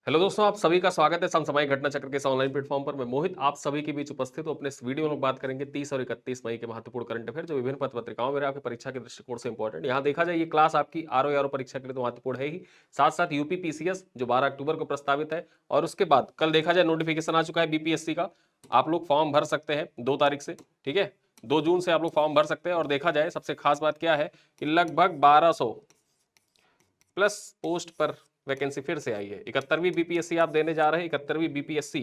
Hello दोस्तों, आप सभी का स्वागत है समसामयिक घटना चक्र के इस ऑनलाइन प्लेटफॉर्म पर। मैं मोहित आप सभी के बीच उपस्थित हूं। अपने इस वीडियो में लोग बात करेंगे 30 और 31 मई के महत्वपूर्ण करंट अफेयर जो विभिन्न पत्र पत्रिकाओं में आपकी परीक्षा के दृष्टिकोण से इंपॉर्टेंट। यहाँ देखा जाए ये क्लास आपकी आरओ परीक्षा के लिए तो महत्वपूर्ण है ही, साथ साथ यूपी पीसीएस जो 12 अक्टूबर को प्रस्तावित है, और उसके बाद कल देखा जाए नोटिफिकेशन आ चुका है बीपीएससी का। आप लोग फॉर्म भर सकते हैं 2 तारीख से, ठीक है, 2 जून से आप लोग फॉर्म भर सकते हैं। और देखा जाए सबसे खास बात क्या है कि लगभग 1200 प्लस पोस्ट पर वैकेंसी फिर से आई है। 71वीं बीपीएससी आप देने जा रहे हैं। 71वीं बीपीएससी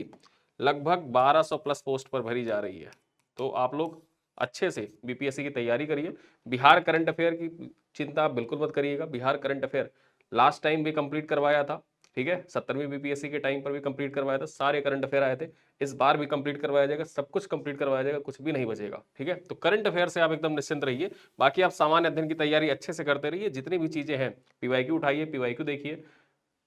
लगभग 1200 प्लस पोस्ट पर भरी जा रही है। तो आप लोग अच्छे से बीपीएससी की तैयारी करिए। बिहार करंट अफेयर की चिंता आप बिल्कुल मत करिएगा। Bihar current affair last time भी कंप्लीट करवाया था, ठीक है, 70वीं बीपीएससी के टाइम पर भी कंप्लीट करवाया था, सारे करंट अफेयर आए थे। इस बार भी कंप्लीट करवाया जाएगा, सब कुछ कंप्लीट करवाया जाएगा, कुछ भी नहीं बचेगा, ठीक है। तो करंट अफेयर से आप एकदम निश्चिंत रहिए। बाकी आप सामान्य अध्ययन की तैयारी अच्छे से करते रहिए। जितनी भी चीजें हैं, पीवाईक्यू उठाइए, पीवाईक्यू देखिए,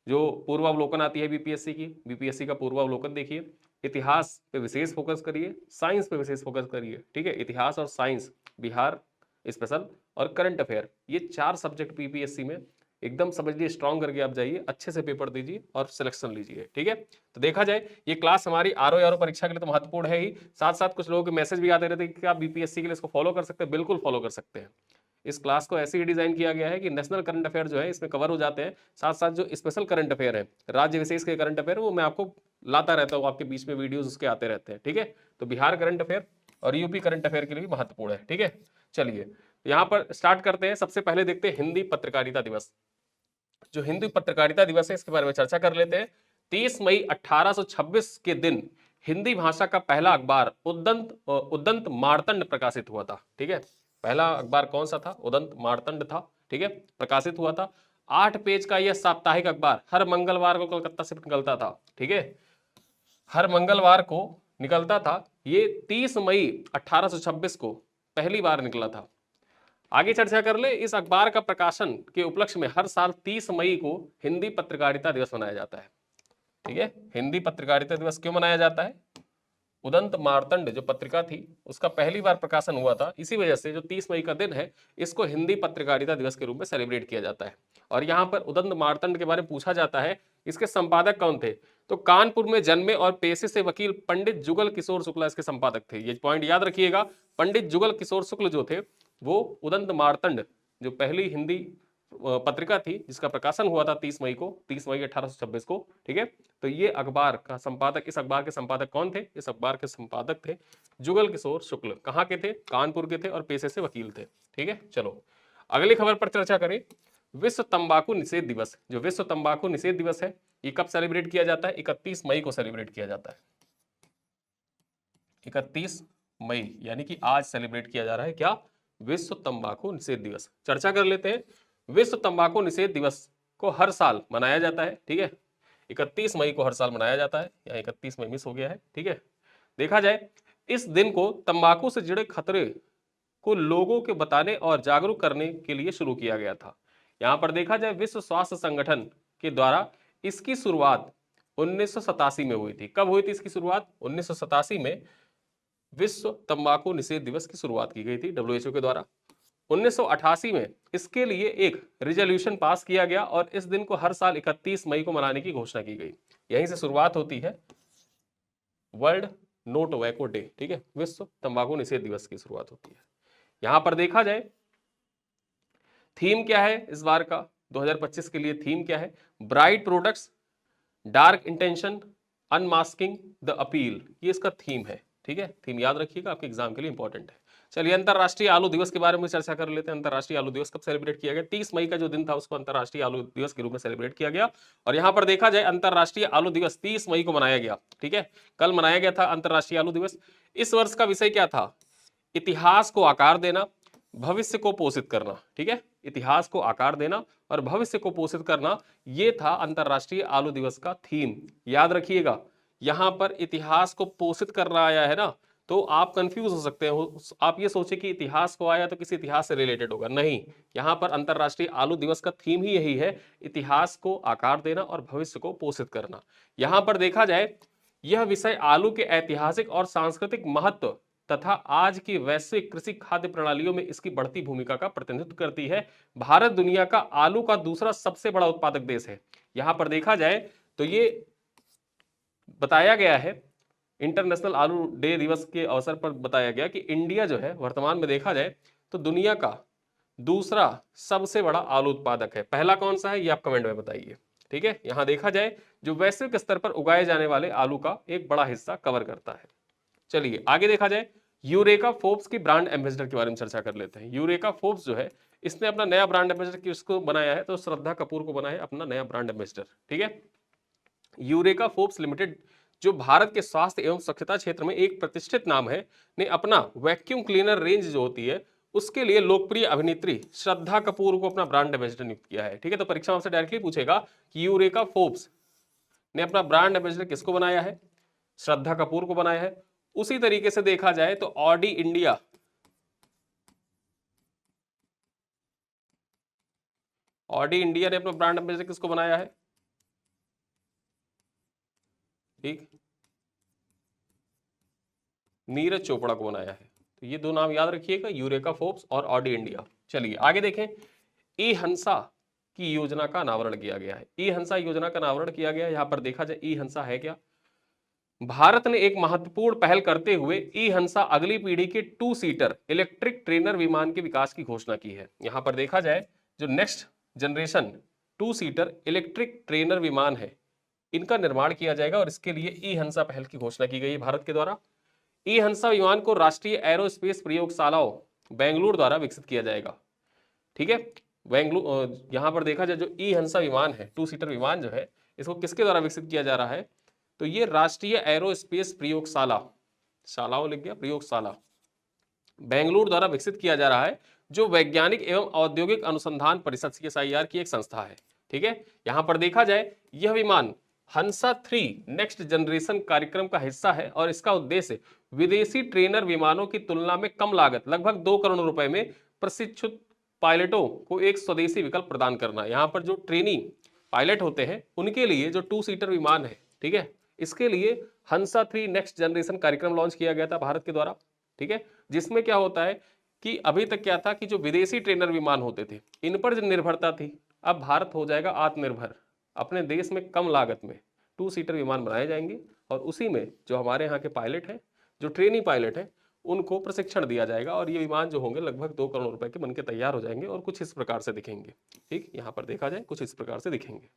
जो पूर्वावलोकन आती है बीपीएससी की, बीपीएससी का पूर्वावलोकन देखिए, इतिहास पे विशेष फोकस करिए, साइंस पे विशेष फोकस करिए, ठीक है। इतिहास और साइंस, बिहार स्पेशल और करंट अफेयर, ये 4 सब्जेक्ट बीपीएससी में एकदम समझ लिए स्ट्रांग करके आप जाइए, अच्छे से पेपर दीजिए और सिलेक्शन लीजिए, ठीक है। तो देखा जाए ये क्लास हमारी आरओ परीक्षा के लिए तो महत्वपूर्ण है ही, साथ साथ कुछ लोगों के मैसेज भी आते रहते हैं कि आप बीपीएससी के लिए इसको फॉलो कर सकते हैं। बिल्कुल फॉलो कर सकते हैं। इस क्लास को ऐसे ही डिजाइन किया गया है कि नेशनल करंट अफेयर जो है इसमें कवर हो जाते हैं, साथ साथ जो स्पेशल करंट अफेयर है, राज्य विशेष के करंट अफेयर, वो मैं आपको लाता रहता हूँ, आपके बीच में वीडियोस उसके आते रहते हैं, ठीक है। तो बिहार करंट अफेयर और यूपी करंट अफेयर के लिए भी महत्वपूर्ण है, ठीक है। चलिए यहाँ पर स्टार्ट करते हैं। सबसे पहले देखते हैं हिंदी पत्रकारिता दिवस। जो हिंदी पत्रकारिता दिवस है इसके बारे में चर्चा कर लेते हैं। 30 मई 1826 के दिन हिंदी भाषा का पहला अखबार उद्दंत मार्तंड प्रकाशित हुआ था, ठीक है। पहला अखबार कौन सा था? उदंत मार्तंड था, ठीक है, प्रकाशित हुआ था। 8 पेज का यह साप्ताहिक अखबार हर मंगलवार को कलकत्ता से निकलता था, ठीक है, हर मंगलवार को निकलता था। ये 30 मई 1826 को पहली बार निकला था। आगे चर्चा कर ले। इस अखबार का प्रकाशन के उपलक्ष्य में हर साल 30 मई को हिंदी पत्रकारिता दिवस मनाया जाता है, ठीक है। हिंदी पत्रकारिता दिवस क्यों मनाया जाता है? उदंत मार्तंड जो पत्रिका थी उसका पहली बार प्रकाशन हुआ था, इसी वजह से जो 30 मई का दिन है इसको हिंदी पत्रकारिता दिवस के रूप में सेलिब्रेट किया जाता है। और यहाँ पर उदंत मार्तंड के बारे में पूछा जाता है, इसके संपादक कौन थे? तो कानपुर में जन्मे और पेशे से वकील पंडित जुगल किशोर शुक्ला इसके संपादक थे। ये पॉइंट याद रखिएगा। पंडित जुगल किशोर शुक्ल जो थे वो उदंत मार्तंड जो पहली हिंदी पत्रिका थी जिसका प्रकाशन हुआ था 30 मई को, 30 मई 1826 को, ठीक है। तो ये अखबार का संपादक, इस अखबार के संपादक कौन थे? इस अखबार के संपादक थे जुगल किशोर शुक्ल। कहाँ के थे? कानपुर के थे और पेशे से वकील थे, ठीक है। चलो अगली खबर पर चर्चा करें। विश्व तंबाकू निषेध दिवस। जो विश्व तंबाकू निषेध दिवस है ये कब सेलिब्रेट किया जाता है? 31 मई को सेलिब्रेट किया जाता है। 31 मई यानी कि आज सेलिब्रेट किया जा रहा है क्या? विश्व तंबाकू निषेध दिवस। चर्चा कर लेते हैं। विश्व तंबाकू निषेध दिवस को हर साल मनाया जाता है, ठीक है। 31 मई को हर साल मनाया जाता है, या 31 मई मिस हो गया है, ठीक है। देखा जाए इस दिन को तंबाकू से जुड़े खतरे को लोगों के बताने और जागरूक करने के लिए शुरू किया गया था। यहां पर देखा जाए विश्व स्वास्थ्य संगठन के द्वारा इसकी शुरुआत 1987 में हुई थी। कब हुई थी इसकी शुरुआत? 1987 में विश्व तंबाकू निषेध दिवस की शुरुआत की गई थी डब्ल्यूएचओ के द्वारा। 1988 में इसके लिए एक रिजोल्यूशन पास किया गया और इस दिन को हर साल 31 मई को मनाने की घोषणा की गई। यहीं से शुरुआत होती है वर्ल्ड नो टोबैको डे, ठीक है, विश्व तंबाकू निषेध दिवस की शुरुआत होती है। यहां पर देखा जाए थीम क्या है इस बार का 2025 के लिए? थीम क्या है? Bright products, dark intention, unmasking the appeal, ये इसका थीम है, ठीक है। थीम याद रखिएगा, आपके एग्जाम के लिए इंपॉर्टेंट है। चलिए अंतरराष्ट्रीय आलू दिवस के बारे में चर्चा कर लेते हैं। अंतरराष्ट्रीय आलू दिवस कब सेलिब्रेट किया गया? 30 मई का जो दिन था उसको अंतरराष्ट्रीय आलू दिवस के रूप में सेलिब्रेट किया गया। और यहां पर देखा जाए अंतरराष्ट्रीय आलू दिवस 30 मई को मनाया गया, ठीक है, कल मनाया गया था अंतरराष्ट्रीय आलू दिवस। इस वर्ष का विषय क्या था? इतिहास को आकार देना, भविष्य को पोषित करना, ठीक है। इतिहास को आकार देना और भविष्य को पोषित करना, ये था अंतरराष्ट्रीय आलू दिवस का थीम। याद रखिएगा यहां पर इतिहास को पोषित करना आया है ना, तो आप कंफ्यूज हो सकते हो, आप ये सोचे कि इतिहास को आया तो किसी इतिहास से रिलेटेड होगा, नहीं। यहां पर अंतरराष्ट्रीय आलू दिवस का थीम ही यही है, इतिहास को आकार देना और भविष्य को पोषित करना। यहां पर देखा जाए यह विषय आलू के ऐतिहासिक और सांस्कृतिक महत्व तथा आज की वैश्विक कृषि खाद्य प्रणालियों में इसकी बढ़ती भूमिका का प्रतिनिधित्व करती है। भारत दुनिया का आलू का दूसरा सबसे बड़ा उत्पादक देश है। यहां पर देखा जाए तो ये बताया गया है इंटरनेशनल आलू डे दिवस के अवसर पर बताया गया कि इंडिया जो है वर्तमान में देखा जाए तो दुनिया का दूसरा सबसे बड़ा आलू उत्पादक है। पहला कौन सा है ये आप कमेंट में बताइए। ठीक है, यहां देखा जाए जो वैश्विक स्तर पर उगाए जाने वाले आलू का एक बड़ा हिस्सा कवर करता है। चलिए आगे देखा जाए, यूरेका फोर्ब्स की ब्रांड एम्बेसडर के बारे में चर्चा कर लेते हैं। यूरेका फोर्ब्स जो है इसने अपना नया ब्रांड एम्बेसडर किसको बनाया है, तो श्रद्धा कपूर को बनाया है अपना नया ब्रांड एम्बेसडर। ठीक है, यूरेका फोर्ब्स लिमिटेड जो भारत के स्वास्थ्य एवं स्वच्छता क्षेत्र में एक प्रतिष्ठित नाम है, ने अपना वैक्यूम क्लीनर रेंज जो होती है उसके लिए लोकप्रिय अभिनेत्री श्रद्धा कपूर को अपना ब्रांड एम्बेसडर नियुक्त किया है। ठीक है, तो परीक्षा में आपसे डायरेक्टली पूछेगा कि यूरेका फोर्ब्स ने अपना ब्रांड एम्बेसडर किसको बनाया है, श्रद्धा कपूर को बनाया है। उसी तरीके से देखा जाए तो ऑडी इंडिया ने अपना ब्रांड एम्बेसडर किसको बनाया है, ठीक, नीरज चोपड़ा को बनाया है। तो ये दो नाम याद रखिएगा, यूरेका फोर्ब्स और ऑडी इंडिया। चलिए आगे देखें, ई हंसा की योजना का अनावरण किया गया है। ई हंसा योजना का अनावरण किया गया है। यहां पर देखा जाए ई हंसा है क्या, भारत ने एक महत्वपूर्ण पहल करते हुए ई हंसा अगली पीढ़ी के 2 सीटर इलेक्ट्रिक ट्रेनर विमान के विकास की घोषणा की है। यहां पर देखा जाए जो next generation 2 seater electric trainer विमान है इनका निर्माण किया जाएगा और इसके लिए ई हंसा पहल की घोषणा की गई है भारत के द्वारा। ई हंसा विमान को राष्ट्रीय एरोस्पेस प्रयोगशालाओं बेंगलुरु द्वारा विकसित किया जाएगा। ठीक है, बेंगलुरु, यहां पर देखा जाए जो ई हंसा विमान है 2 सीटर विमान जो है इसको किसके द्वारा विकसित किया जा रहा है, तो ये राष्ट्रीय एरोस्पेस प्रयोगशाला, शालाओं लिख गया, प्रयोगशाला बेंगलुरु द्वारा विकसित किया जा रहा है जो वैज्ञानिक एवं औद्योगिक अनुसंधान परिषद CSIR की एक संस्था है। ठीक है, यहां पर देखा जाए यह विमान हंसा 3 नेक्स्ट जनरेशन कार्यक्रम का हिस्सा है और इसका उद्देश्य विदेशी ट्रेनर विमानों की तुलना में कम लागत लगभग 2 करोड़ रुपए में प्रशिक्षित पायलटों को एक स्वदेशी विकल्प प्रदान करना। यहां पर जो ट्रेनी पायलट होते हैं उनके लिए जो 2 सीटर विमान है, ठीक है, इसके लिए हंसा 3 नेक्स्ट जनरेशन कार्यक्रम लॉन्च किया गया था भारत के द्वारा। ठीक है, जिसमें क्या होता है कि अभी तक क्या था कि जो विदेशी ट्रेनर विमान होते थे इन पर जो निर्भरता थी, अब भारत हो जाएगा आत्मनिर्भर, अपने देश में कम लागत में 2 सीटर विमान बनाए जाएंगे और उसी में जो हमारे यहाँ के पायलट हैं, जो ट्रेनी पायलट हैं, उनको प्रशिक्षण दिया जाएगा और ये विमान जो होंगे लगभग 2 करोड़ रुपए के बनके तैयार हो जाएंगे और कुछ इस प्रकार से दिखेंगे। ठीक, यहाँ पर देखा जाए कुछ इस प्रकार से दिखेंगे।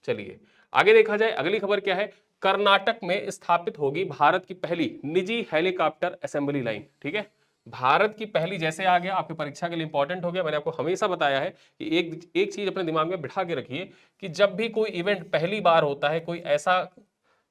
चलिए आगे देखा जाए, अगली खबर क्या है, कर्नाटक में स्थापित होगी भारत की पहली निजी हेलीकॉप्टर असेंबली लाइन। ठीक है, भारत की पहली, जैसे आ गया आपकी परीक्षा के लिए इंपॉर्टेंट हो गया, मैंने आपको हमेशा बताया है कि एक चीज अपने दिमाग में बिठा के रखिए कि जब भी कोई इवेंट पहली बार होता है, कोई ऐसा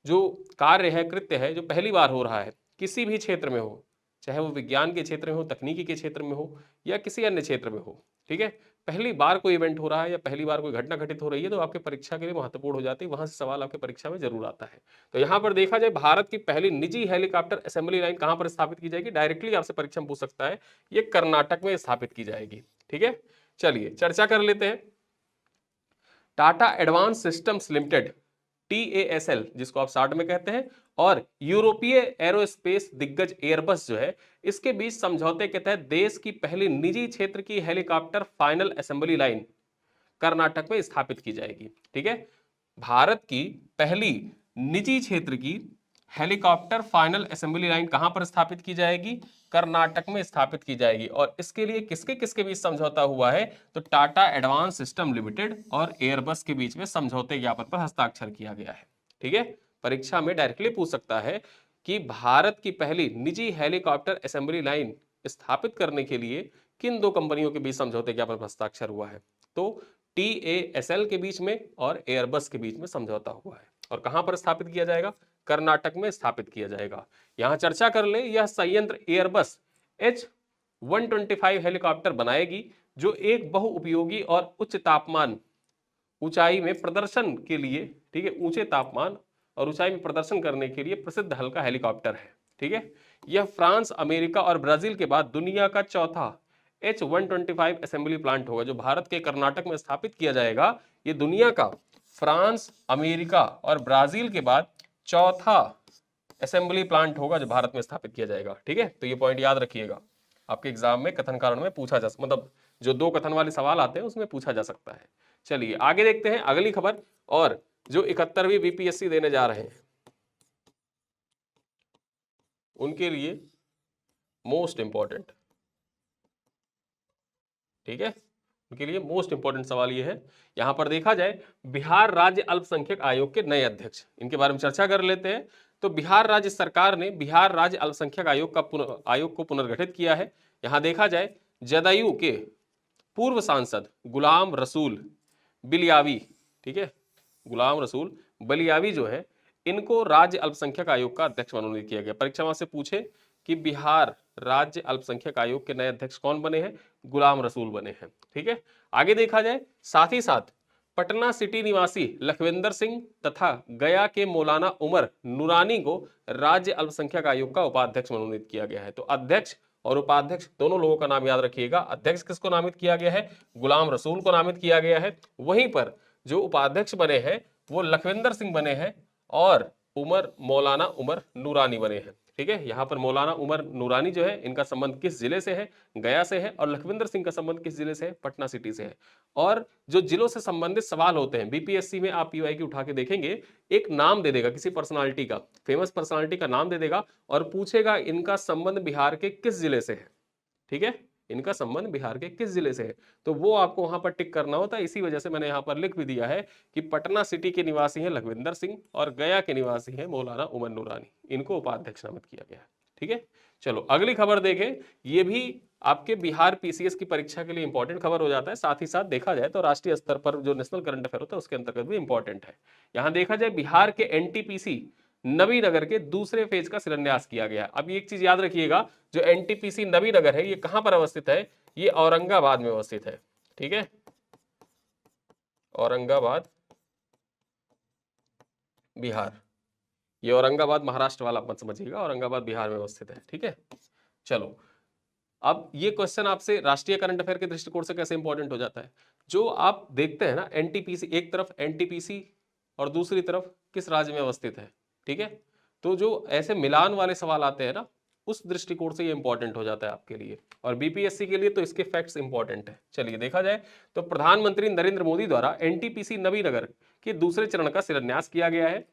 जो कार्य है, कृत्य है जो पहली बार हो रहा है किसी भी क्षेत्र में हो, चाहे वो विज्ञान के क्षेत्र में हो, तकनीकी के क्षेत्र में हो या किसी अन्य क्षेत्र में हो, ठीक है, पहली बार कोई इवेंट हो रहा है या पहली बार कोई घटना घटित हो रही है तो आपके परीक्षा के लिए महत्वपूर्ण हो जाती है, वहां से सवाल आपके परीक्षा में जरूर आता है। तो यहां पर देखा जाए भारत की पहली निजी हेलीकॉप्टर असेंबली लाइन कहां पर स्थापित की जाएगी, डायरेक्टली आपसे परीक्षा में पूछ सकता है, ये कर्नाटक में स्थापित की जाएगी। ठीक है, चलिए चर्चा कर लेते हैं। Tata advance systems limited TASL जिसको आप शार्ट में कहते हैं और यूरोपीय एरोस्पेस दिग्गज एयरबस जो है इसके बीच समझौते के तहत देश की पहली निजी क्षेत्र की helicopter final assembly line Karnataka में स्थापित की जाएगी। ठीक है, भारत की पहली निजी क्षेत्र की हेलीकॉप्टर फाइनल असेंबली लाइन कहां पर स्थापित की जाएगी, कर्नाटक में स्थापित की जाएगी और इसके लिए किसके किसके बीच समझौता हुआ है, तो टाटा एडवांस सिस्टम लिमिटेड और एयरबस के बीच में समझौते ज्ञापन पर हस्ताक्षर किया गया है। ठीक है, परीक्षा में डायरेक्टली पूछ सकता है कि भारत की पहली निजी हेलीकॉप्टर असेंबली लाइन स्थापित करने के लिए किन दो कंपनियों के बीच समझौते ज्ञापन पर हस्ताक्षर हुआ है, तो TASL के बीच में और एयरबस के बीच में समझौता हुआ है और कहां पर स्थापित किया जाएगा, कर्नाटक में स्थापित किया जाएगा। यहां चर्चा कर ले, यह संयंत्र एयरबस H125 हेलीकॉप्टर बनाएगी जो एक बहुउपयोगी और उच्च तापमान ऊंचाई में प्रदर्शन के लिए, ठीक है, ऊंचे तापमान और ऊंचाई में प्रदर्शन करने के लिए प्रसिद्ध हल्का हेलीकॉप्टर है। ठीक है, यह फ्रांस, अमेरिका और ब्राजील के बाद दुनिया का चौथा H125 असेंबली प्लांट होगा जो भारत के कर्नाटक में स्थापित किया जाएगा। ये दुनिया का फ्रांस, अमेरिका और ब्राजील के बाद चौथा असेंबली प्लांट होगा जो भारत में स्थापित किया जाएगा। ठीक है, तो ये पॉइंट याद रखिएगा, आपके एग्जाम में कथन कारण में पूछा जा, मतलब जो 2 कथन वाले सवाल आते हैं उसमें पूछा जा सकता है। चलिए आगे देखते हैं अगली खबर, और जो 71वीं बीपीएससी देने जा रहे हैं उनके लिए मोस्ट इंपॉर्टेंट, ठीक है, उनके लिए मोस्ट इंपॉर्टेंट सवाल ये है। यहां पर देखा जाए बिहार राज्य अल्पसंख्यक आयोग के नए अध्यक्ष, इनके बारे में चर्चा कर लेते हैं। तो बिहार राज्य सरकार ने बिहार राज्य अल्पसंख्यक आयोग को पुनर्गठित किया है। यहां देखा जाए जदयू के पूर्व सांसद गुलाम रसूल बिलियावी, ठीक है, गुलाम रसूल बलियावी जो है, इनको राज्य अल्पसंख्यक आयोग का अध्यक्ष मनोनीत किया गया। परीक्षा में से पूछे कि बिहार राज्य अल्पसंख्यक आयोग के नए अध्यक्ष कौन बने हैं, गुलाम रसूल बने हैं, ठीक है। आगे देखा जाए साथ ही साथ पटना सिटी निवासी लखविंदर सिंह तथा गया के मौलाना उमर नूरानी को राज्य अल्पसंख्यक आयोग का उपाध्यक्ष मनोनीत किया गया है। तो अध्यक्ष और उपाध्यक्ष दोनों लोगों का नाम याद रखिएगा। अध्यक्ष किसको नामित किया गया है, गुलाम रसूल को नामित किया गया है। वहीं पर जो उपाध्यक्ष बने हैं वो लखविंदर सिंह बने हैं और मौलाना उमर नूरानी बने हैं, ठीक है। यहां पर मौलाना उमर नूरानी जो है, इनका संबंध किस जिले से है, गया से है, और लखविंदर सिंह का संबंध किस जिले से है, पटना सिटी से है। और जो जिलों से संबंधित सवाल होते हैं बीपीएससी में, आप पीवाई की उठा के देखेंगे, एक नाम दे देगा किसी पर्सनालिटी का, फेमस पर्सनालिटी का नाम दे देगा और पूछेगा इनका संबंध बिहार के किस जिले से है, ठीक है, इनका संबंध बिहार के किस जिले से है। तो वो आपको वहां पर टिक करना होता है। इसी वजह से मैंने यहां पर लिख भी दिया है कि पटना सिटी के निवासी हैं लखविंदर सिंह और गया के निवासी हैं मौलाना उमर नूरानी, इनको उपाध्यक्ष नामित किया गया है, ठीक है। चलो अगली खबर देखें, ये भी आपके बिहार पीसीएस की परीक्षा के लिए इंपॉर्टेंट खबर हो जाता है। साथ ही साथ देखा जाए तो राष्ट्रीय स्तर पर जो नेशनल करंट अफेयर होता है उसके अंतर्गत भी इंपॉर्टेंट है। यहां देखा जाए बिहार के एनटीपीसी नवीनगर के दूसरे फेज का शिलान्यास किया गया। अब एक चीज याद रखिएगा, जो एनटीपीसी नवीनगर है ये कहां पर अवस्थित है, ये औरंगाबाद में अवस्थित है, ठीक है, औरंगाबाद बिहार। ये औरंगाबाद महाराष्ट्र वाला मत समझिएगा, औरंगाबाद बिहार में अवस्थित है, ठीक है। चलो अब ये क्वेश्चन आपसे राष्ट्रीय करंट अफेयर के दृष्टिकोण से कैसे इंपॉर्टेंट हो जाता है। जो आप देखते हैं ना एनटीपीसी, एक तरफ एनटीपीसी और दूसरी तरफ किस राज्य में अवस्थित है, ठीक है। तो जो ऐसे मिलान वाले सवाल आते हैं ना, उस दृष्टिकोण से ये इंपॉर्टेंट हो जाता है आपके लिए, और बीपीएससी के लिए तो इसके फैक्ट्स इंपॉर्टेंट है। चलिए देखा जाए तो प्रधानमंत्री नरेंद्र मोदी द्वारा एनटीपीसी नवीनगर के दूसरे चरण का शिलान्यास किया गया है।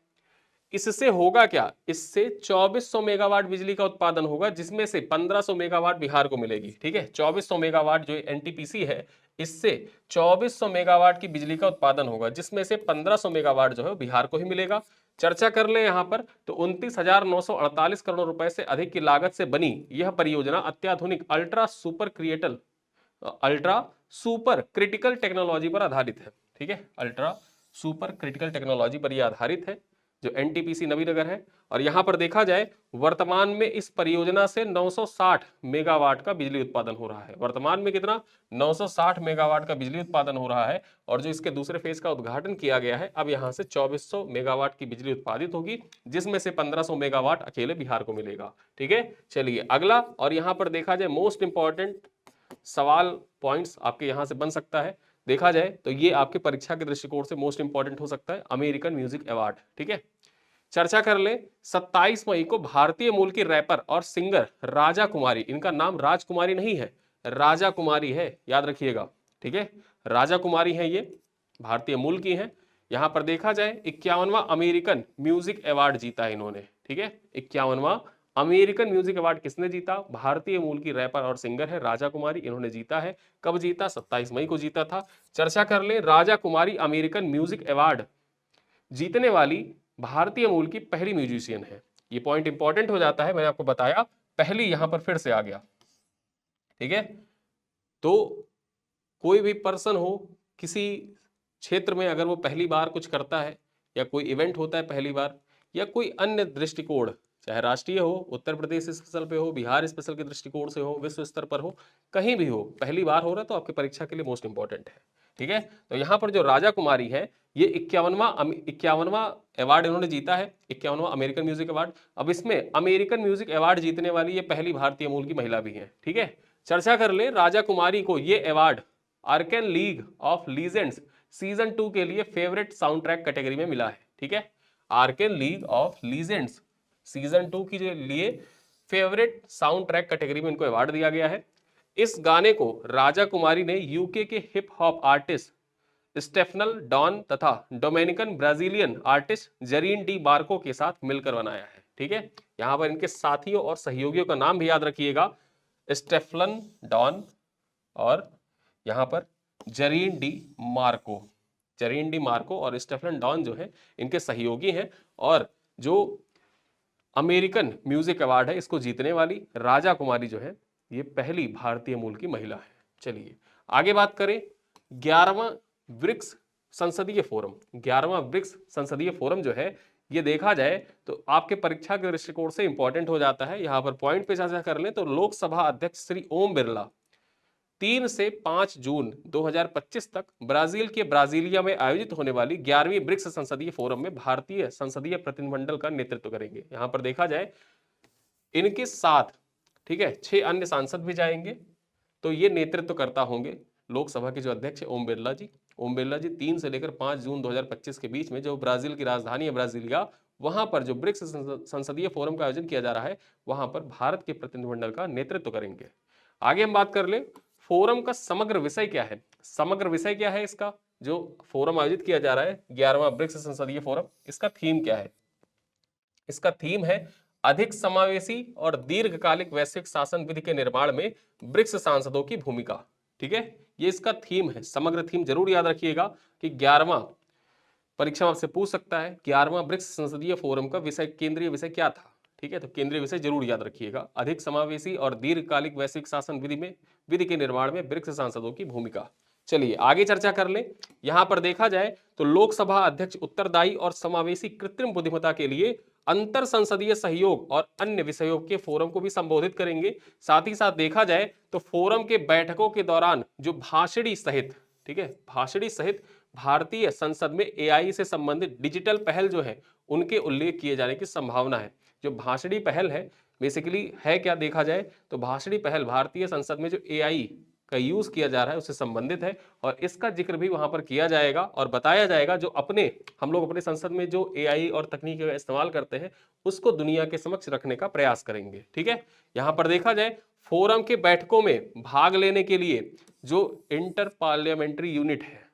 इससे होगा क्या, इससे 2400 मेगावाट बिजली का उत्पादन होगा, जिसमें से 1500 मेगावाट बिहार को मिलेगी, ठीक है। 2400 मेगावाट जो एनटीपीसी है, इससे 2400 मेगावाट की बिजली का उत्पादन होगा, जिसमें से 1500 मेगावाट जो है बिहार को ही मिलेगा। चर्चा कर ले यहां पर तो 29,948 करोड़ रुपए से अधिक की लागत से बनी यह परियोजना अत्याधुनिक अल्ट्रा सुपर क्रिटिकल टेक्नोलॉजी पर आधारित है, ठीक है, अल्ट्रा सुपर क्रिटिकल टेक्नोलॉजी पर यह आधारित है जो एनटीपीसी नवीनगर है। और यहां पर देखा जाए वर्तमान में इस परियोजना से 960 मेगावाट का बिजली उत्पादन हो रहा है। वर्तमान में कितना, 960 मेगावाट का बिजली उत्पादन हो रहा है। और जो इसके दूसरे फेज का उद्घाटन किया गया है, अब यहां से 2400 मेगावाट की बिजली उत्पादित होगी, जिसमें से 1500 मेगावाट अकेले बिहार को मिलेगा, ठीक है। चलिए अगला, और यहां पर देखा जाए मोस्ट इंपॉर्टेंट सवाल पॉइंट्स आपके यहां से बन सकता है। देखा जाए तो ये आपके परीक्षा के दृष्टिकोण से मोस्ट इंपॉर्टेंट हो सकता है, अमेरिकन म्यूजिक अवार्ड, ठीक है। चर्चा कर ले, 27 मई को भारतीय मूल की रैपर और सिंगर राजा कुमारी, इनका नाम राजकुमारी नहीं है, राजा कुमारी है, याद रखिएगा, ठीक है, राजा कुमारी है, ये भारतीय मूल की है। यहां पर देखा जाए 51वां अमेरिकन म्यूजिक अवार्ड जीता है इन्होंने, ठीक है। 51वां अमेरिकन म्यूजिक अवार्ड किसने जीता, भारतीय मूल की रैपर और सिंगर है राजा कुमारी, इन्होंने जीता है। कब जीता, 27 मई को जीता था। चर्चा कर ले, राजा कुमारी अमेरिकन म्यूजिक अवार्ड जीतने वाली भारतीय मूल की पहली म्यूजिशियन है। ये पॉइंट इंपॉर्टेंट हो जाता है, मैंने आपको बताया, पहली यहां पर फिर से आ गया, ठीक है। तो कोई भी पर्सन हो किसी क्षेत्र में, अगर वो पहली बार कुछ करता है या कोई इवेंट होता है पहली बार, या कोई अन्य दृष्टिकोण, चाहे राष्ट्रीय हो, उत्तर प्रदेश स्पेशल पे हो, बिहार स्पेशल के दृष्टिकोण से हो, विश्व स्तर पर हो, कहीं भी हो, पहली बार हो रहा है तो आपकी परीक्षा के लिए मोस्ट इंपॉर्टेंट है, ठीक है। तो यहाँ पर जो राजा कुमारी है, ये 51वां अवार्ड इन्होंने जीता है, 51वां अमेरिकन म्यूजिक अवार्ड। अब इसमें अमेरिकन म्यूजिक अवार्ड जीतने वाली ये पहली भारतीय मूल की महिला भी है, ठीक है। चर्चा कर ले, राजा कुमारी को ये award Arkan league of legends season 2 के लिए फेवरेट साउंड ट्रैक कैटेगरी में मिला है, ठीक है। Arkan league of legends season 2 के लिए फेवरेट साउंड ट्रैक कैटेगरी में इनको अवार्ड दिया गया है। इस गाने को राजा कुमारी ने यूके के हिप हॉप आर्टिस्ट स्टेफनल डॉन तथा Dominican Brazilian artist Zareen D बार्को के साथ मिलकर बनाया है। ठीक है, यहां पर इनके साथियों और सहयोगियों का नाम भी याद रखिएगा, स्टेफलन डॉन और यहां पर Zareen D Marco. Zareen D Marco और स्टेफलन डॉन जो है इनके सहयोगी हैं, और जो अमेरिकन म्यूजिक अवार्ड है इसको जीतने वाली राजा कुमारी जो है ये पहली भारतीय मूल की महिला है। चलिए आगे बात करें, 11वां ब्रिक्स संसदीय फोरम। 11वां ब्रिक्स संसदीय फोरम जो है ये देखा जाए तो आपके परीक्षा के दृष्टिकोण से इंपॉर्टेंट हो जाता है। यहां पर पॉइंट पे चर्चा कर लें तो लोकसभा अध्यक्ष श्री ओम बिरला 3 से 5 जून 2025 तक ब्राजील के ब्राजीलिया में आयोजित होने वाली 11वीं ब्रिक्स संसदीय फोरम में भारतीय संसदीय प्रतिनिधिमंडल का नेतृत्व करेंगे। यहां पर देखा जाए इनके साथ, ठीक है, 6 अन्य सांसद भी जाएंगे, तो ये नेतृत्व करता होंगे लोकसभा के जो अध्यक्ष ओम बिरला जी। ओम बिरला जी 3 से लेकर 5 जून 2025 के बीच में जो ब्राजील की राजधानी है ब्राजीलिया, वहां पर जो ब्रिक्स संसदीय फोरम का आयोजन किया जा रहा है वहां पर भारत के प्रतिनिधिमंडल का नेतृत्व करेंगे। आगे हम बात कर ले फोरम का समग्र विषय क्या है। समग्र विषय क्या है इसका, जो फोरम आयोजित किया जा रहा है 11वां ब्रिक्स संसदीय फोरम, इसका थीम क्या है? इसका थीम है अधिक समावेशी और दीर्घकालिक वैश्विक शासन विधि के निर्माण में ब्रिक्स सांसदों की भूमिका। ठीक है, ये इसका थीम है। समग्र थीम जरूर याद रखिएगा कि 11वां परीक्षा में आपसे पूछ सकता है 11वां ब्रिक्स संसदीय फोरम का विषय, केंद्रीय विषय क्या था। ठीक है, तो केंद्रीय विषय जरूर याद रखिएगा, अधिक समावेशी और दीर्घकालिक वैश्विक शासन विधि के निर्माण में ब्रिक्स सांसदों की भूमिका। चलिए आगे चर्चा कर लें। यहां पर देखा जाए तो लोकसभा अध्यक्ष उत्तरदायी और समावेशी कृत्रिम बुद्धिमत्ता के लिए अंतर संसदीय सहयोग और अन्य विषयों के फोरम को भी संबोधित करेंगे। साथ ही साथ देखा जाए तो फोरम के बैठकों के दौरान जो भाषणी सहित, ठीक है, भाषणी सहित भारतीय संसद में एआई से संबंधित डिजिटल पहल जो है उनके उल्लेख किए जाने की संभावना है। जो भाषणी पहल है बेसिकली है क्या, देखा जाए तो भाषणी पहल भारतीय संसद में जो एआई का यूज किया जा रहा है उससे संबंधित है, और इसका जिक्र भी वहां पर किया जाएगा और बताया जाएगा जो हम लोग अपने संसद में जो एआई और तकनीक का इस्तेमाल करते हैं उसको दुनिया के समक्ष रखने का प्रयास करेंगे। ठीक है, यहां पर देखा जाए फोरम के बैठकों में भाग लेने के लिए जो इंटर पार्लियामेंट्री यूनिट है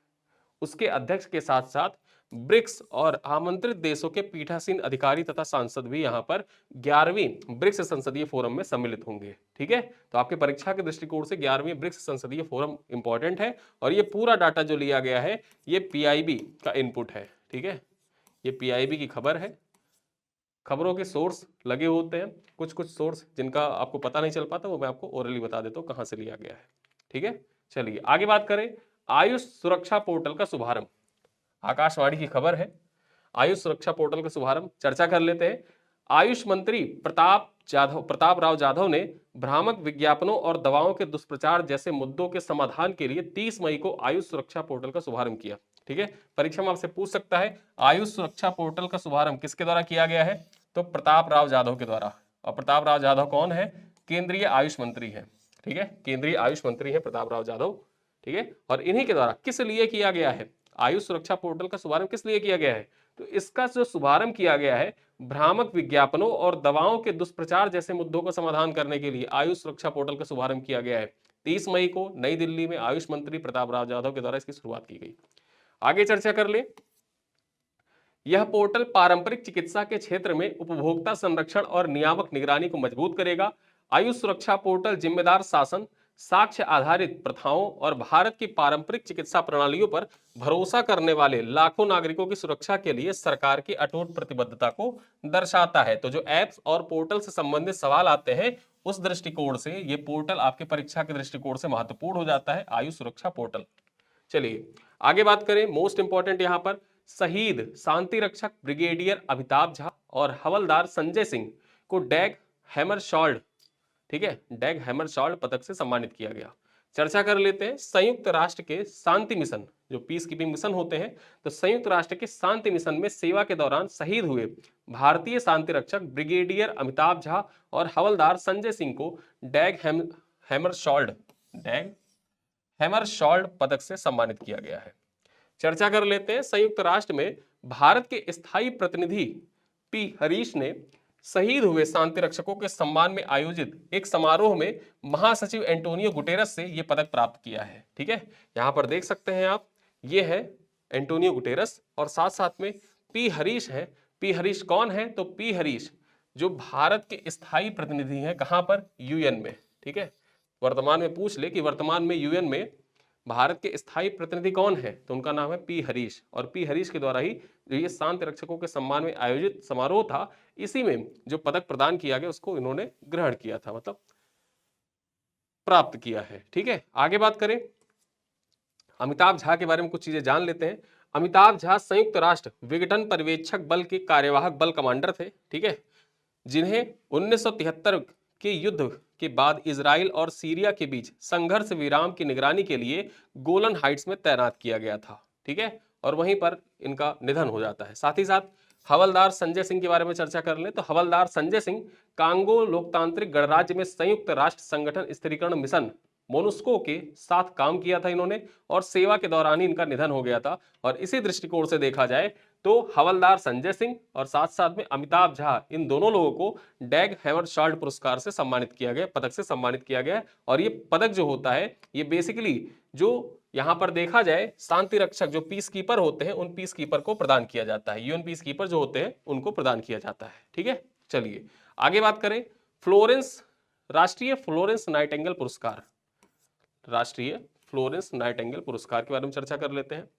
उसके अध्यक्ष के साथ साथ ब्रिक्स और आमंत्रित देशों के पीठासीन अधिकारी तथा सांसद भी यहां पर 11वीं ब्रिक्स संसदीय फोरम में सम्मिलित होंगे। ठीक है, तो आपके परीक्षा के दृष्टिकोण से 11वीं ब्रिक्स संसदीय फोरम इंपॉर्टेंट है, और ये पूरा डाटा जो लिया गया है ये पीआईबी का इनपुट है। ठीक है, ये पीआईबी की खबर है। खबरों के सोर्स लगे होते हैं, कुछ सोर्स जिनका आपको पता नहीं चल पाता वो मैं आपको ओरली बता देता हूँ कहां से लिया गया है। ठीक है, चलिए आगे बात करें। आयुष सुरक्षा पोर्टल का शुभारंभ, आकाशवाणी की खबर है। आयुष सुरक्षा पोर्टल का शुभारंभ चर्चा कर लेते हैं। आयुष मंत्री प्रताप राव जाधव ने भ्रामक विज्ञापनों और दवाओं के दुष्प्रचार जैसे मुद्दों के समाधान के लिए 30 मई को आयुष सुरक्षा पोर्टल का शुभारंभ किया। ठीक है, परीक्षा में आपसे पूछ सकता है आयुष सुरक्षा पोर्टल का शुभारंभ किसके द्वारा किया गया है, तो प्रताप राव जाधव के द्वारा। और प्रताप राव जाधव कौन है? केंद्रीय आयुष मंत्री है। ठीक है, केंद्रीय आयुष मंत्री है प्रताप राव जाधव। ठीक है, और इन्हीं के द्वारा किस लिए किया गया है आयुष सुरक्षा पोर्टल का शुभारंभ, किस लिए किया गया है? तो इसका जो शुभारंभ किया गया है भ्रामक विज्ञापनों और दवाओं के दुष्प्रचार जैसे मुद्दों का समाधान करने के लिए आयुष सुरक्षा पोर्टल का शुभारंभ किया गया है। 30 मई को नई दिल्ली में आयुष मंत्री प्रताप राव जाधव के द्वारा इसकी शुरुआत की गई। आगे चर्चा कर ले। यह पोर्टल पारंपरिक चिकित्सा के क्षेत्र में उपभोक्ता संरक्षण और नियामक निगरानी को मजबूत करेगा। आयुष सुरक्षा पोर्टल जिम्मेदार शासन, साक्ष्य आधारित प्रथाओं और भारत की पारंपरिक चिकित्सा प्रणालियों पर भरोसा करने वाले लाखों नागरिकों की सुरक्षा के लिए सरकार की अटूट प्रतिबद्धता को दर्शाता है। तो जो ऐप्स और पोर्टल से संबंधित सवाल आते हैं उस दृष्टिकोण से ये पोर्टल आपके परीक्षा के दृष्टिकोण से महत्वपूर्ण हो जाता है, आयुष सुरक्षा पोर्टल। चलिए आगे बात करें। मोस्ट इंपॉर्टेंट यहां पर शहीद शांति रक्षक ब्रिगेडियर अमिताभ झा और हवलदार संजय सिंह को डैग हैमरशॉल्ड, ठीक है, डैग हैमरशॉल्ड पदक से सम्मानित किया गया। चर्चा कर लेते हैं। संयुक्त राष्ट्र के शांति मिशन, जो पीस कीपिंग मिशन होते हैं, तो संयुक्त राष्ट्र के शांति मिशन में सेवा के दौरान शहीद हुए भारतीय शांति रक्षक ब्रिगेडियर अमिताभ झा और हवलदार संजय सिंह को डैग हैमरशॉल्ड पदक से सम्मानित किया गया है। चर्चा कर लेते हैं। संयुक्त राष्ट्र में भारत के स्थायी प्रतिनिधि पी हरीश ने शहीद हुए शांति रक्षकों के सम्मान में आयोजित एक समारोह में महासचिव एंटोनियो गुटेरस से यह पदक प्राप्त किया है। ठीक है, यहां पर देख सकते हैं आप ये है एंटोनियो गुटेरस, और साथ साथ में पी हरीश है। पी हरीश कौन है? तो पी हरीश जो भारत के स्थायी प्रतिनिधि हैं, कहां पर? यूएन में। ठीक है, वर्तमान में पूछ ले कि वर्तमान में यूएन में भारत के स्थायी प्रतिनिधि कौन है, तो उनका नाम है पी हरीश। और पी हरीश के द्वारा ही जो ये शांति रक्षकों के सम्मान में आयोजित समारोह था, इसी में जो पदक प्रदान किया गया उसको इन्होंने ग्रहण किया था, मतलब प्राप्त किया है। ठीक है, आगे बात करें, अमिताभ झा के बारे में कुछ चीजें जान लेते हैं। अमिताभ झा संयुक्त राष्ट्र विघटन पर्यवेक्षक बल के कार्यवाहक बल कमांडर थे। ठीक है, जिन्हें 1973 के युद्ध के बाद इजराइल और सीरिया के बीच संघर्ष विराम की निगरानी के लिए गोलन हाइट्स में तैनात किया गया था। ठीक है, और वहीं पर इनका निधन हो जाता है। साथ ही साथ हवलदार संजय सिंह के बारे में चर्चा कर लें तो हवलदार संजय सिंह कांगो लोकतांत्रिक गणराज्य में संयुक्त राष्ट्र संगठन स्थिरीकरण मिशन मोनुस्को के साथ काम किया था इन्होंने, और सेवा के दौरान ही इनका निधन हो गया था। और इसी दृष्टिकोण से देखा जाए तो हवलदार संजय सिंह और साथ साथ में अमिताभ झा, इन दोनों लोगों को डैग हैमरशॉल्ड पुरस्कार से सम्मानित किया गया, पदक से सम्मानित किया गया है। और ये पदक जो होता है, ये बेसिकली जो यहां पर देखा जाए शांति रक्षक जो पीस कीपर होते हैं, उन पीस कीपर को प्रदान किया जाता है। यूएन पीस कीपर जो होते हैं उनको प्रदान किया जाता है। ठीक है, चलिए आगे बात करें। फ्लोरेंस, राष्ट्रीय फ्लोरेंस नाइटिंगेल पुरस्कार, राष्ट्रीय फ्लोरेंस नाइटिंगेल पुरस्कार के बारे में चर्चा कर लेते हैं।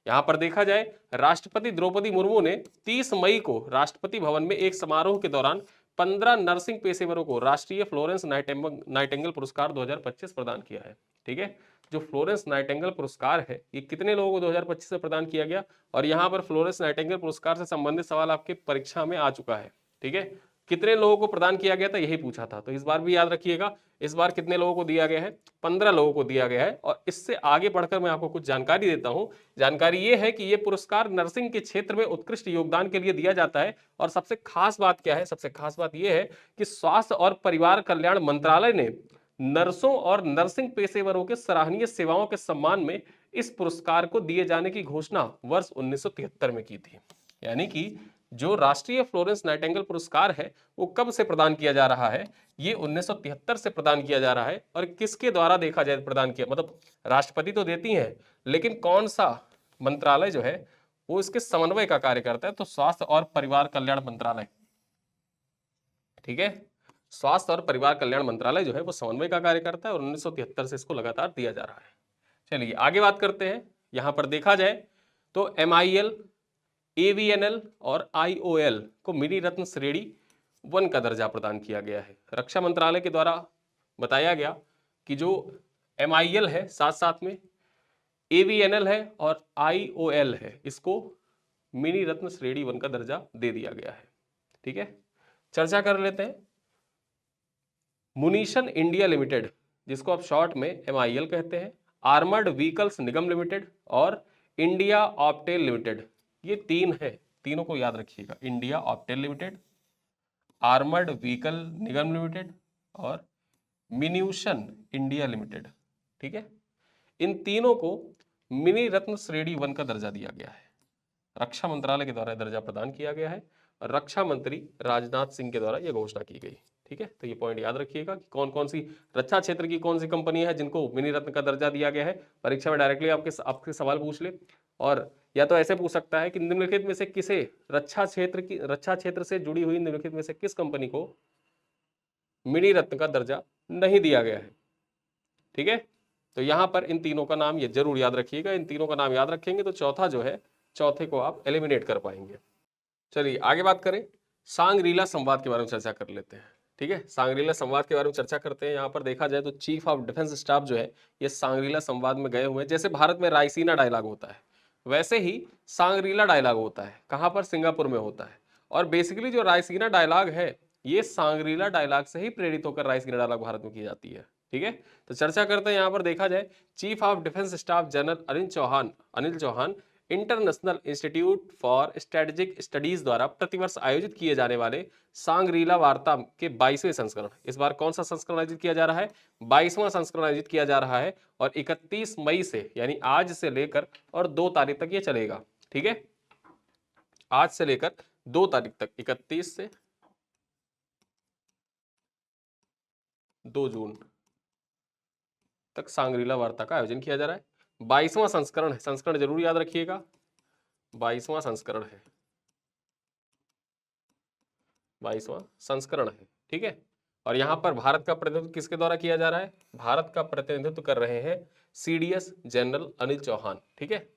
यहां पर देखा जाए, राष्ट्रपति द्रौपदी मुर्मू ने 30 मई को राष्ट्रपति भवन में एक समारोह के दौरान 15 नर्सिंग पेशेवरों को राष्ट्रीय फ्लोरेंस नाइटिंगेल पुरस्कार 2025 प्रदान किया है। ठीक है, जो फ्लोरेंस नाइटिंगेल पुरस्कार है, ये कितने लोगों को 2025 में प्रदान किया गया? और यहां पर फ्लोरेंस नाइटिंगेल पुरस्कार से संबंधित सवाल आपके परीक्षा में आ चुका है। ठीक है, कितने लोगों को प्रदान किया गया था, यही पूछा था। तो इस बार भी याद रखिएगा, इस बार कितने लोगों को दिया गया है? 15 लोगों को दिया गया है। और इससे आगे बढ़कर मैं आपको कुछ जानकारी देता हूं। जानकारी ये है कि ये पुरस्कार नर्सिंग के क्षेत्र में उत्कृष्ट योगदान के लिए दिया जाता है। और सबसे खास बात क्या है? सबसे खास बात यह है कि स्वास्थ्य और परिवार कल्याण मंत्रालय ने नर्सों और नर्सिंग पेशेवरों के सराहनीय सेवाओं के सम्मान में इस पुरस्कार को दिए जाने की घोषणा वर्ष 1973 में की थी। यानी कि जो राष्ट्रीय फ्लोरेंस नाइटिंगेल पुरस्कार है, वो कब से प्रदान किया जा रहा है? ये 1973 से प्रदान किया जा रहा है। और किसके द्वारा देखा जाए प्रदान किया, मतलब राष्ट्रपति तो देती हैं, लेकिन कौन सा मंत्रालय जो है वो इसके समन्वय का कार्य करता है? तो स्वास्थ्य और परिवार कल्याण मंत्रालय। ठीक है, स्वास्थ्य और परिवार कल्याण मंत्रालय जो है वो समन्वय का कार्य करता है, और 1973 से इसको लगातार दिया जा रहा है। चलिए आगे बात करते हैं। यहां पर देखा जाए तो MIL, AVNL और IOL को मिनी रत्न श्रेणी 1 का दर्जा प्रदान किया गया है। रक्षा मंत्रालय के द्वारा बताया गया कि जो MIL है, साथ साथ में AVNL है और IOL है, इसको मिनी रत्न श्रेणी 1 का दर्जा दे दिया गया है। ठीक है, चर्चा कर लेते हैं। मुनीशन इंडिया लिमिटेड, जिसको आप शॉर्ट में MIL कहते हैं, आर्मर्ड व्हीकल्स निगम लिमिटेड और इंडिया ऑप्टेल लिमिटेड, ये तीन है, तीनों को याद रखिएगा। India Optel limited, armoured vehicle Nigam limited और मिन्यूशन इंडिया लिमिटेड। ठीक है, इन तीनों को मिनी रत्न श्रेणी 1 का दर्जा दिया गया है। रक्षा मंत्रालय के द्वारा दर्जा प्रदान किया गया है और रक्षा मंत्री राजनाथ सिंह के द्वारा यह घोषणा की गई। ठीक है, तो ये पॉइंट याद रखिएगा कि कौन कौन सी रक्षा क्षेत्र की कौन सी कंपनी है जिनको मिनी रत्न का दर्जा दिया गया है। परीक्षा में डायरेक्टली आपके सवाल पूछ ले, और या तो ऐसे पूछ सकता है कि निम्नलिखित में से किसे रक्षा क्षेत्र से जुड़ी हुई निम्नलिखित में से किस कंपनी को मिनी रत्न का दर्जा नहीं दिया गया है। ठीक है, तो यहां पर इन तीनों का नाम ये जरूर याद रखिएगा। इन तीनों का नाम याद रखेंगे तो चौथा जो है, चौथे को आप एलिमिनेट कर पाएंगे। चलिए आगे बात करें, सांग्रीला संवाद के बारे में चर्चा कर लेते हैं। ठीक है, सांग्रीला संवाद के बारे में चर्चा करते हैं। यहाँ पर देखा जाए तो चीफ ऑफ डिफेंस स्टाफ जो है ये सांग्रीला संवाद में गए हुए हैं। जैसे भारत में रायसीना डायलॉग होता है, वैसे ही सांग्रीला डायलॉग होता है। कहाँ पर? सिंगापुर में होता है। और बेसिकली जो रायसीना डायलॉग है, ये सांग्रीला डायलॉग से ही प्रेरित होकर रायसीना डायलॉग भारत में की जाती है। ठीक है, तो चर्चा करते हैं। यहाँ पर देखा जाए, chief of defence staff general Anil Chauhan international institute for strategic studies द्वारा प्रतिवर्ष आयोजित किए जाने वाले सांग्रीला वार्ता के 22वें संस्करण, इस बार कौन सा संस्करण आयोजित किया जा रहा है? 22वां संस्करण आयोजित किया जा रहा है। और 31 मई से, यानी आज से लेकर और 2 तारीख तक ये चलेगा। ठीक है, आज से लेकर 2 तारीख तक, 31 से 2 जून तक सांग्रीला वार्ता का आयोजन किया जा रहा है। 22वां संस्करण है, संस्करण जरूर याद रखिएगा, 22वां संस्करण है, 22वां संस्करण है, ठीक है। और यहाँ पर भारत का प्रतिनिधित्व किसके द्वारा किया जा रहा है? भारत का प्रतिनिधित्व कर रहे हैं सीडीएस जनरल अनिल चौहान, ठीक है।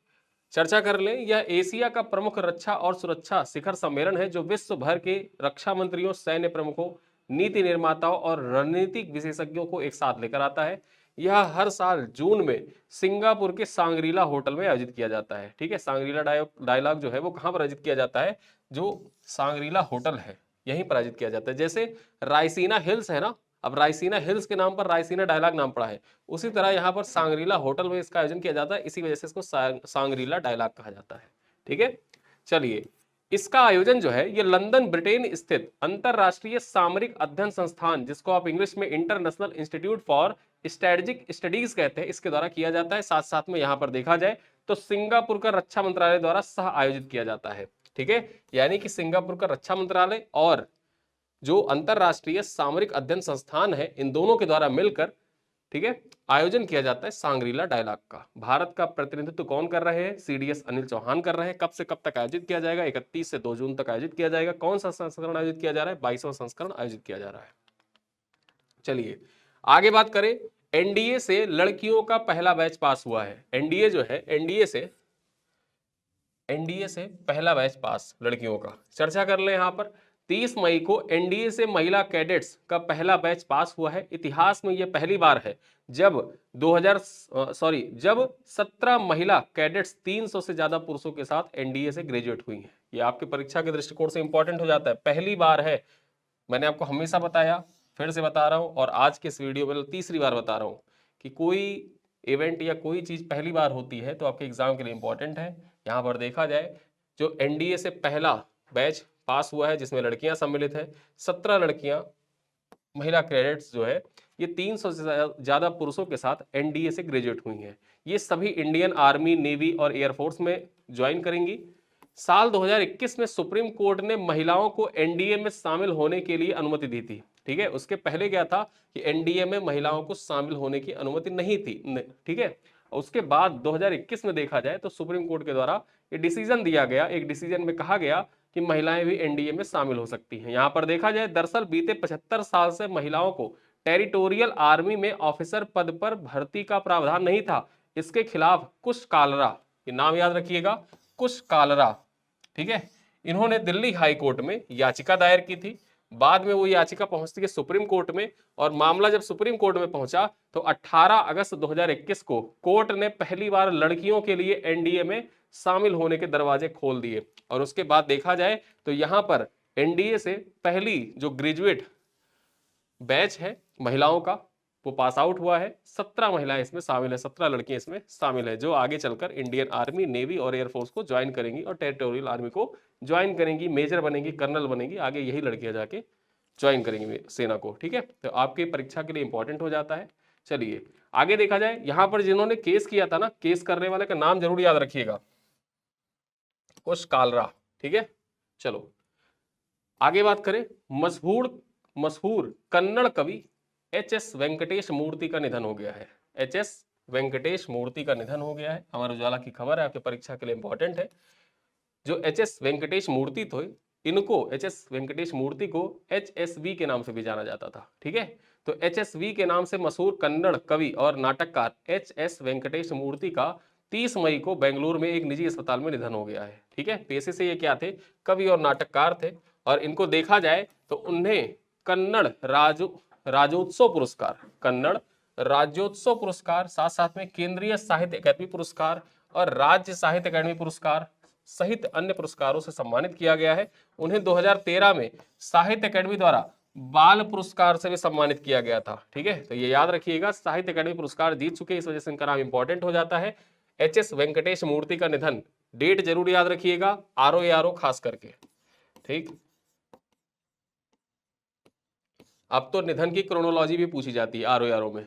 चर्चा कर लें, यह एशिया का प्रमुख रक्षा और सुरक्षा शिखर सम्मेलन है जो विश्व भर के रक्षा मंत्रियों, सैन्य प्रमुखों, नीति निर्माताओं और रणनीतिक विशेषज्ञों को एक साथ लेकर आता है। यह हर साल जून में सिंगापुर के सांग्रीला होटल में आयोजित किया जाता है, ठीक है। सांग्रीला डायलॉग जो है वो कहाँ पर आयोजित किया जाता है? जो सांग्रीला होटल है यहीं पर आयोजित किया जाता है। जैसे रायसीना हिल्स है ना, अब रायसीना हिल्स के नाम पर रायसीना डायलॉग नाम पड़ा है, उसी तरह यहाँ पर सांग्रीला होटल में इसका आयोजन किया जाता है, इसी वजह से इसको सांग्रीला डायलॉग कहा जाता है, ठीक है। चलिए, इसका आयोजन जो है ये लंदन ब्रिटेन स्थित अंतरराष्ट्रीय सामरिक अध्ययन संस्थान, जिसको आप इंग्लिश में international institute for strategic studies कहते हैं, इसके द्वारा किया जाता है। साथ साथ में यहाँ पर देखा जाए तो सिंगापुर का रक्षा मंत्रालय द्वारा सह आयोजित किया जाता है, ठीक है। यानी कि सिंगापुर का रक्षा मंत्रालय और जो अंतरराष्ट्रीय सामरिक अध्ययन संस्थान है, इन दोनों के द्वारा मिलकर, ठीक है, आयोजन किया जाता है सांग्रीला डायलॉग का। भारत का प्रतिनिधित्व कौन कर रहे हैं? सीडीएस अनिल चौहान कर रहे हैं। कब से कब तक आयोजित किया जाएगा? 31 से 2 जून तक आयोजित किया जाएगा। कौन सा संस्करण आयोजित किया जा रहा है? 22वां संस्करण आयोजित किया जा रहा है। चलिए आगे बात करें, एनडीए से लड़कियों का पहला बैच पास हुआ है। एनडीए जो है, एनडीए से पहला बैच पास लड़कियों का चर्चा कर ले। यहां पर 30 मई को एनडीए से महिला कैडेट्स का पहला बैच पास हुआ है। इतिहास में यह पहली बार है जब 17 महिला कैडेट्स 300 से ज्यादा पुरुषों के साथ एनडीए से ग्रेजुएट हुई हैं। ये आपकी परीक्षा के दृष्टिकोण से इंपॉर्टेंट हो जाता है, पहली बार है। मैंने आपको हमेशा बताया, फिर से बता रहा हूं, और आज के इस वीडियो में तीसरी बार बता रहा हूं कि कोई इवेंट या कोई चीज पहली बार होती है तो आपके एग्जाम के लिए इंपॉर्टेंट है। यहां पर देखा जाए, जो एनडीए से पहला बैच पास हुआ है जिसमें लड़कियां सम्मिलित है, 17 लड़कियां महिला कैडेट्स जो है ये 300 से ज्यादा पुरुषों के साथ एनडीए से ग्रेजुएट हुई हैं। ये सभी इंडियन आर्मी, नेवी और एयरफोर्स में ज्वाइन करेंगी। साल 2021 में सुप्रीम कोर्ट ने महिलाओं को एनडीए में शामिल होने के लिए अनुमति दी थी, ठीक है। उसके पहले क्या था कि एनडीए में महिलाओं को शामिल होने की अनुमति नहीं थी, ठीक है। उसके बाद 2021 में देखा जाए तो सुप्रीम कोर्ट के द्वारा ये डिसीजन दिया गया। एक डिसीजन में कहा गया कि महिलाएं भी एनडीए में शामिल हो सकती हैं। यहां पर देखा जाए, दरअसल बीते 75 साल से महिलाओं को टेरिटोरियल आर्मी में ऑफिसर पद पर भर्ती का प्रावधान नहीं था। इसके खिलाफ कुश कालरा, ये नाम याद रखिएगा, कुश कालरा, ठीक है, इन्होंने दिल्ली हाई कोर्ट में याचिका दायर की थी। बाद में वो याचिका पहुंचती है सुप्रीम कोर्ट में, और मामला जब सुप्रीम कोर्ट में पहुंचा तो 18 अगस्त 2021 को कोर्ट ने पहली बार लड़कियों के लिए एनडीए में शामिल होने के दरवाजे खोल दिए। और उसके बाद देखा जाए तो यहां पर एनडीए से पहली जो ग्रेजुएट बैच है महिलाओं का वो पास आउट हुआ है। 17 महिलाएं इसमें शामिल है, 17 लड़कियां इसमें शामिल है, जो आगे चलकर इंडियन आर्मी, नेवी और एयरफोर्स को ज्वाइन करेंगी और टेरिटोरियल आर्मी को ज्वाइन करेंगी, मेजर बनेंगी, कर्नल बनेंगी, आगे यही लड़कियां जाके ज्वाइन करेंगी सेना को, ठीक है। तो आपकी परीक्षा के लिए इंपॉर्टेंट हो जाता है। चलिए आगे देखा जाए, यहां पर जिन्होंने केस किया था ना, केस करने वाले का नाम जरूर याद रखिएगा, कुश कालरा, ठीक है। चलो आगे बात करें, मशहूर कन्नड़ कवि एच.एस. वेंकटेश मूर्ति का निधन हो गया है। एच.एस. वेंकटेश मूर्ति का निधन हो गया है। अमर उजाला की खबर है, आपके परीक्षा के लिए इंपॉर्टेंट है। जो एच.एस. वेंकटेश मूर्ति थे, इनको एच.एस. वेंकटेश मूर्ति को एच.एस.वी के नाम से भी जाना जाता था, ठीक है। तो एच.एस.वी के नाम से मशहूर कन्नड़ कवि और नाटककार एच.एस. वेंकटेश मूर्ति का 30 मई को बेंगलुरु में एक निजी अस्पताल में निधन हो गया है, ठीक है। पेशे से ये क्या थे? कवि और नाटककार थे। और इनको देखा जाए तो उन्हें कन्नड़ राज्योत्सव पुरस्कार, कन्नड़ राज्योत्सव पुरस्कार, साथ साथ में केंद्रीय साहित्य अकादमी पुरस्कार और राज्य साहित्य अकादमी पुरस्कार सहित अन्य पुरस्कारों से सम्मानित किया गया है। उन्हें 2013 में साहित्य अकादमी द्वारा बाल पुरस्कार से भी सम्मानित किया गया था, ठीक है। तो ये याद रखिएगा, साहित्य अकादमी पुरस्कार जीत चुके, इस वजह से इनका नाम इंपॉर्टेंट हो जाता है। एच.एस. वेंकटेश मूर्ति का निधन, डेट जरूर याद रखिएगा, आरओ खास करके, ठीक। अब तो निधन की क्रोनोलॉजी भी पूछी जाती है आरओ में,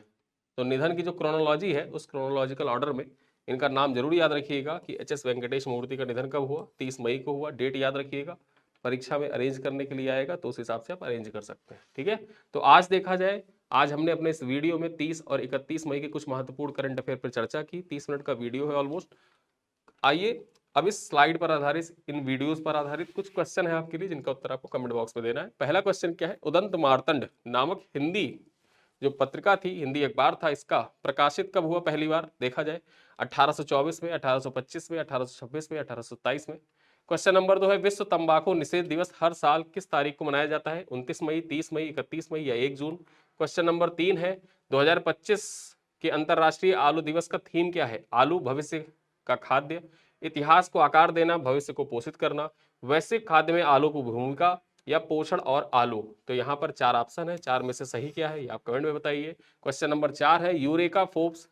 तो निधन की जो क्रोनोलॉजी है उस क्रोनोलॉजिकल ऑर्डर में इनका नाम जरूर याद रखिएगा कि एच.एस. वेंकटेश मूर्ति का निधन कब हुआ, 30 मई को हुआ। डेट याद रखिएगा, परीक्षा में अरेंज करने के लिए आएगा तो उस हिसाब से आप अरेंज कर सकते हैं, ठीक है। तो आज देखा जाए आज हमने अपने इस वीडियो में 30 और 31 मई के कुछ महत्वपूर्ण करंट अफेयर पर चर्चा की। 30 मिनट का वीडियो है ऑलमोस्ट। आइए अब इस स्लाइड पर आधारित, इन वीडियोस पर आधारित कुछ क्वेश्चन है आपके लिए, जिनका उत्तर आपको कमेंट बॉक्स में देना है। पहला क्वेश्चन क्या है, उदंत मार्तंड नामक हिंदी जो पत्रिका थी, हिंदी अखबार था, इसका प्रकाशित कब हुआ पहली बार देखा जाए? 1824 में, 1825 में, 1826 में, 1827 में। क्वेश्चन नंबर 2 है, विश्व तंबाकू निषेध दिवस हर साल किस तारीख को मनाया जाता है? 29 मई, 30 मई, 31 मई या 1 जून। क्वेश्चन नंबर 3 है, 2025 के अंतरराष्ट्रीय आलू दिवस का थीम क्या है? आलू भविष्य का खाद्य, इतिहास को आकार देना, भविष्य को पोषित करना, वैश्विक खाद्य में आलू की भूमिका या पोषण और आलू। तो यहाँ पर 4 ऑप्शन है, 4 में से सही क्या है ये आप कमेंट में बताइए। क्वेश्चन नंबर 4 है, यूरेका फोर्ब्स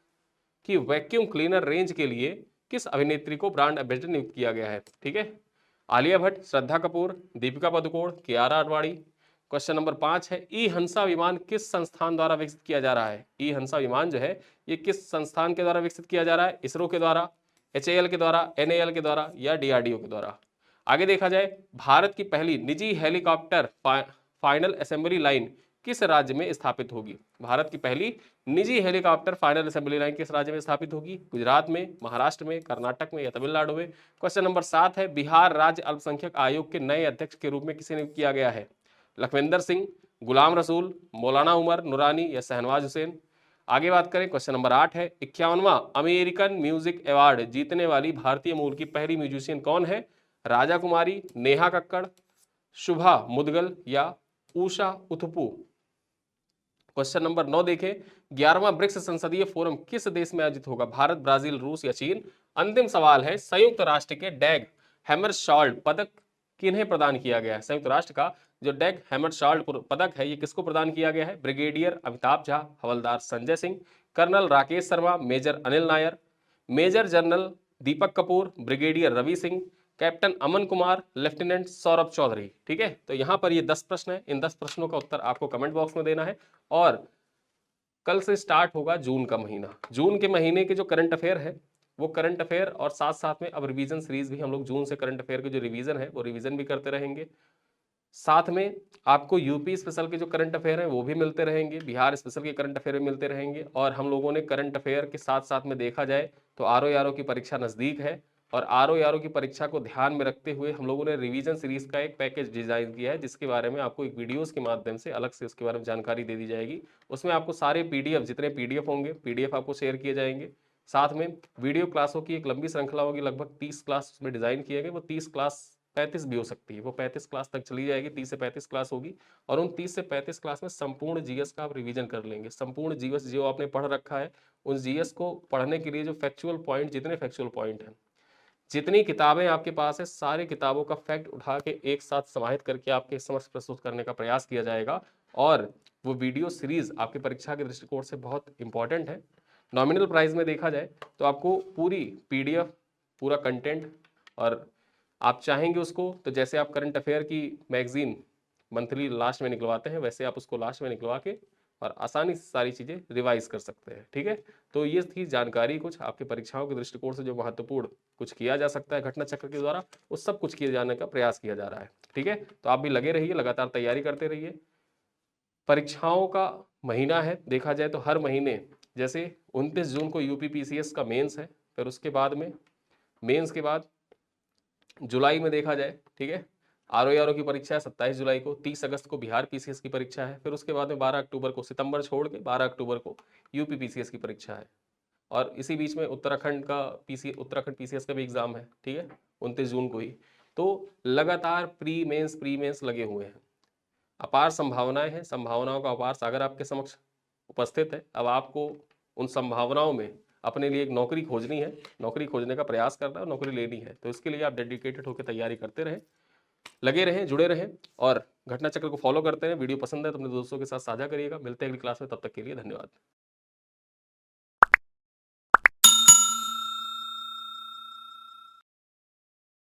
की वैक्यूम क्लीनर रेंज के लिए किस अभिनेत्री को ब्रांड एम्बेसडर नियुक्त किया गया है? ठीक है, आलिया भट्ट, श्रद्धा कपूर, दीपिका पादुकोण, कियारा आडवाणी। क्वेश्चन नंबर 5 है, ई हंसा विमान किस संस्थान द्वारा विकसित किया जा रहा है? ई हंसा विमान जो है ये किस संस्थान के द्वारा विकसित किया जा रहा है? इसरो के द्वारा, HAL के द्वारा, NAL के द्वारा या DRDO के द्वारा। आगे देखा जाए, भारत की पहली निजी हेलीकॉप्टर फाइनल असेंबली लाइन किस राज्य में स्थापित होगी? भारत की पहली निजी हेलीकॉप्टर फाइनल असेंबली लाइन किस राज्य में स्थापित होगी? गुजरात में, महाराष्ट्र में, कर्नाटक में या तमिलनाडु में। क्वेश्चन नंबर 7 है, बिहार राज्य अल्पसंख्यक आयोग के नए अध्यक्ष के रूप में किसे नियुक्त किया गया है? लखविंदर सिंह, गुलाम रसूल, मौलाना उमर नूरानी या शहनवाज हुसैन। आगे बात करें, क्वेश्चन नंबर 8 है, 51वां अमेरिकन म्यूजिक अवार्ड जीतने वाली भारतीय मूल की पहली म्यूजिशियन कौन है? राजा कुमारी, नेहा कक्कड़, शुभा मुदगल या उषा उथुपु। क्वेश्चन नंबर 9 देखें, 11वां ब्रिक्स संसदीय फोरम किस देश में आयोजित होगा? भारत, ब्राजील, रूस या चीन। अंतिम सवाल है, संयुक्त राष्ट्र के डैग हैमरशॉल्ड पदक किन्हें प्रदान किया गया है? संयुक्त राष्ट्र का जो डैग हैमरशॉल्ड पदक है ये किसको प्रदान किया गया है? Brigadier Amitabh Jha, havildar Sanjay Singh, colonel Rakesh Sharma, major Anil Nair, major general Deepak Kapoor, brigadier Ravi Singh, captain Aman Kumar, lieutenant Saurabh Chaudhary. ठीक है, तो यहां पर ये 10 प्रश्न है। इन 10 प्रश्नों का उत्तर आपको कमेंट बॉक्स में देना है। और कल से स्टार्ट होगा जून का महीना। जून के महीने के जो करंट अफेयर है वो करंट अफेयर और साथ साथ में अब रिवीजन सीरीज भी हम लोग जून से करंट अफेयर के जो रिवीजन है वो रिवीजन भी करते रहेंगे। साथ में आपको यूपी स्पेशल के जो करंट अफेयर हैं वो भी मिलते रहेंगे, बिहार स्पेशल के करंट अफेयर भी मिलते रहेंगे। और हम लोगों ने करंट अफेयर के साथ साथ में देखा जाए तो RO की परीक्षा नज़दीक है और RO की परीक्षा को ध्यान में रखते हुए हम लोगों ने रिवीजन सीरीज का एक पैकेज डिजाइन किया है, जिसके बारे में आपको एक वीडियोस के माध्यम से अलग से उसके बारे में जानकारी दे दी जाएगी। उसमें आपको सारे PDF, जितने PDF होंगे, PDF आपको शेयर किए जाएंगे। साथ में वीडियो क्लासों की एक लंबी श्रृंखला होगी, लगभग 30 क्लास उसमें डिजाइन किए गए। वो 30 क्लास 35 भी हो सकती है, वो 35 क्लास तक चली जाएगी, 30 से 35 क्लास होगी। और उन 30 से 35 क्लास में संपूर्ण GS का आप रिवीजन कर लेंगे। संपूर्ण GS जो आपने पढ़ रखा है उन GS को पढ़ने के लिए जो फैक्चुअल पॉइंट, जितने फैक्चुअल पॉइंट हैं, जितनी किताबें आपके पास है, सारी किताबों का फैक्ट उठा के एक साथ समाहित करके आपके समक्ष प्रस्तुत करने का प्रयास किया जाएगा। और वो वीडियो सीरीज आपकी परीक्षा के दृष्टिकोण से बहुत इंपॉर्टेंट है। नॉमिनल प्राइस में देखा जाए तो आपको पूरी PDF, पूरा कंटेंट, और आप चाहेंगे उसको तो जैसे आप करंट अफेयर की मैगजीन मंथली लास्ट में निकलवाते हैं वैसे आप उसको लास्ट में निकलवा के और आसानी से सारी चीज़ें रिवाइज कर सकते हैं। ठीक है, तो ये थी जानकारी कुछ आपके परीक्षाओं के दृष्टिकोण से जो महत्वपूर्ण कुछ किया जा सकता है घटना चक्र के द्वारा, उस सब कुछ किए जाने का प्रयास किया जा रहा है। ठीक है, तो आप भी लगे रहिए, लगातार तैयारी करते रहिए। परीक्षाओं का महीना है, देखा जाए तो हर महीने जैसे 29 जून को UP PCS का मेंस है, फिर उसके बाद में मेंस के बाद जुलाई में देखा जाए, ठीक है, RO की परीक्षा है 27 जुलाई को, 30 अगस्त को बिहार PCS की परीक्षा है, फिर उसके बाद में 12 अक्टूबर को, सितंबर छोड़ के 12 अक्टूबर को UP PCS की परीक्षा है। और इसी बीच में उत्तराखंड PCS का भी एग्जाम है, ठीक है, 29 जून को ही। तो लगातार प्री मेंस लगे हुए हैं, अपार संभावनाएं हैं, संभावनाओं का अपार सागर आपके समक्ष उपस्थित है। अब आपको उन संभावनाओं में अपने लिए एक नौकरी खोजनी है, नौकरी खोजने का प्रयास करना है, नौकरी लेनी है। तो इसके लिए आप डेडिकेटेड होकर तैयारी करते रहें, लगे रहें, जुड़े रहें और घटना चक्र को फॉलो करते रहें। वीडियो पसंद है तो अपने दोस्तों के साथ साझा करिएगा। मिलते हैं अगली क्लास में, तब तक के लिए धन्यवाद।